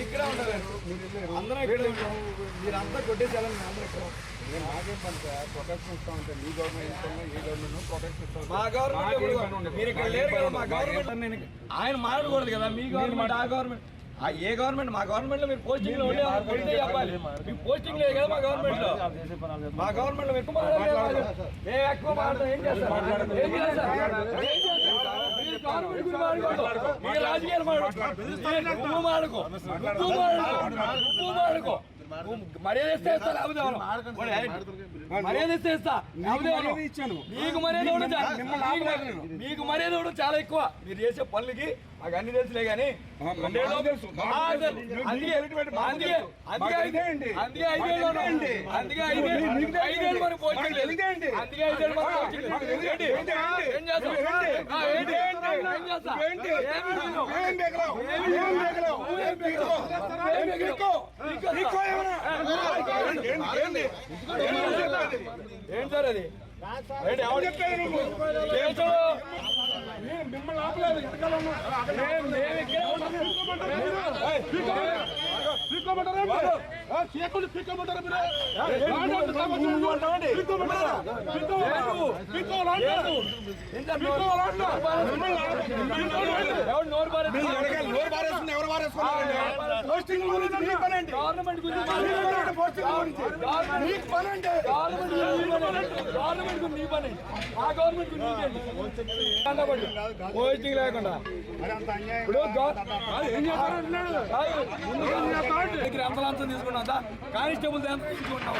ఇక్కడే ఉంటారు అందరూ ఇక్కడ మీరంతా కొట్టేసేయాలని అందరూ ఇక్కడ నాకేం పని సార్ ప్రొటెక్షన్ ఇస్తా ఉంటే మీ గవర్నమెంట్ ఈ గవర్నమెంట్ ప్రొటెక్షన్ ఇస్తాం. మా గవర్నమెంట్ మీరు ఇక్కడ లేరు కదా. మా గవర్నమెంట్ ఆయన మాట్లాడకూడదు కదా. మీ గవర్నమెంట్ ఆ గవర్నమెంట్ ఏ గవర్నమెంట్ మా గవర్నమెంట్ లో మీరు పోస్టింగ్ లో ఉండే కొడితే చెప్పాలి. మీకు పోస్టింగ్ లేదు కదా మా గవర్నమెంట్ లో. మా గవర్నమెంట్ లో ఎక్కువ మాట్లాడలేదు. మేము ఎక్కువ మాట్లాడతాం. ఏం చేస్తారు మీ రాజకీయాలు నువ్వు మాడుకో మర్యాద ఇస్తే ఇస్తా మర్యాద ఇస్తే ఇస్తా మీకు మర్యాద కూడా చాలా ఎక్కువ. మీరు చేసే పనులకి మాకు అన్ని తెలుసులే కానీ ఏం సార్ అది మిమ్మల్ని ఆపలేదు. పోస్టింగ్ లేకుండా అంతలంతం తీసుకున్నా కానిస్టేబుల్ ఎంత తీసుకుంటాం.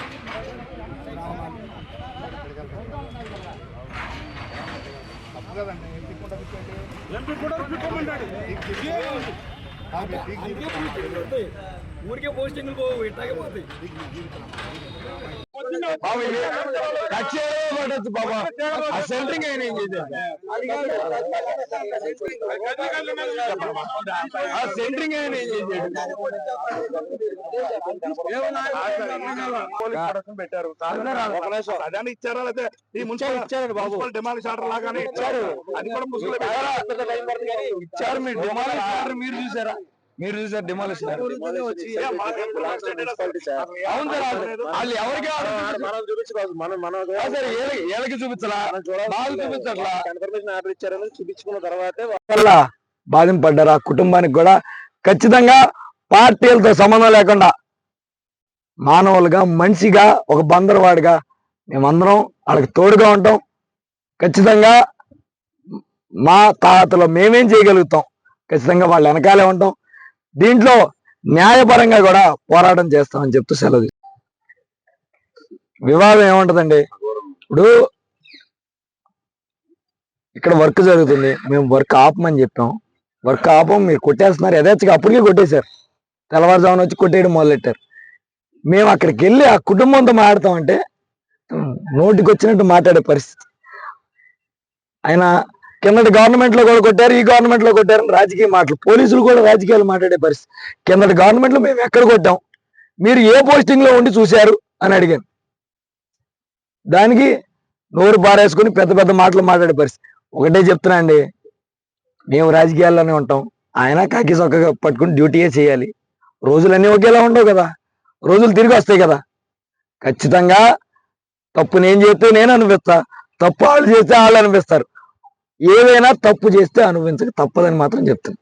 ఊరికే పోస్టింగ్లు పోవు ఇట్లాగే పోతాయి. బాబా ఆ సెంటరింగ్ ఆయన ఏం చేశారు? ఆ సెంటరింగ్ ఆయన ఏం చేశాడు? పెట్టారు అదాన్ని ఇచ్చారా లేదా ఈ మున్సిపల్ ఇచ్చారు బాబు డిమాండ్ ఆర్డర్ లాగానే ఇచ్చారు. అది కూడా మున్సిపల్ ఇచ్చారు. మీరు డిమాలిష్ ఆర్డర్ మీరు చూసారా? మీరు చూసారు డిమాలిష్ అవును సార్. వాళ్ళు ఎవరికి చూపించుకోవచ్చు ఏళ్ళకి చూపించాలా బాగా చూపించట్లా కన్ఫర్మేషన్ ఆర్డర్ ఇచ్చారని చూపించుకున్న తర్వాతే బాధింపడ్డారు. ఆ కుటుంబానికి కూడా ఖచ్చితంగా పార్టీలతో సంబంధం లేకుండా మానవులుగా మనిషిగా ఒక బందరవాడిగా మేమందరం వాళ్ళకి తోడుగా ఉంటాం. ఖచ్చితంగా మా తాతలో మేమేం చేయగలుగుతాం ఖచ్చితంగా వాళ్ళ వెనకాలే ఉంటాం. దీంట్లో న్యాయపరంగా కూడా పోరాటం చేస్తామని చెప్తూ సెలవు. వివాదం ఏముంటదండి, ఇప్పుడు ఇక్కడ వర్క్ జరుగుతుంది, మేము వర్క్ ఆపమని చెప్పాం. వర్క్ ఆపం, మీరు కొట్టేస్తున్నారు. యథేచ్ఛగా అప్పటికే కొట్టేశారు. తెల్లవారుజామున వచ్చి కొట్టేయడం మొదలెట్టారు. మేము అక్కడికి వెళ్ళి ఆ కుటుంబంతో మాట్లాడతామంటే నోటికి వచ్చినట్టు మాట్లాడే పరిస్థితి. ఆయన కిందటి గవర్నమెంట్ లో కూడా కొట్టారు, ఈ గవర్నమెంట్ లో కొట్టారు రాజకీయ మాటలు. పోలీసులు కూడా రాజకీయాలు మాట్లాడే పరిస్థితి. కిందటి గవర్నమెంట్ లో మేము ఎక్కడ కొట్టాం, మీరు ఏ పోస్టింగ్ లో ఉండి చూశారు అని అడిగాను. దానికి నోరు బారేసుకుని పెద్ద పెద్ద మాటలు మాట్లాడే పరిస్థితి. ఒకటే చెప్తున్నా అండి, మేము రాజకీయాల్లోనే ఉంటాం. ఆయన కాకి చొక్కగా పట్టుకుని డ్యూటీయే చేయాలి. రోజులన్నీ ఒకేలా ఉండవు కదా, రోజులు తిరిగి వస్తాయి కదా. ఖచ్చితంగా తప్పు నేను చేస్తే నేను అనుభవిస్తా, తప్పు వాళ్ళు చేస్తే వాళ్ళు అనిపిస్తారు. ఏదైనా తప్పు చేస్తే అనుభవించక తప్పదని మాత్రం చెప్తాను.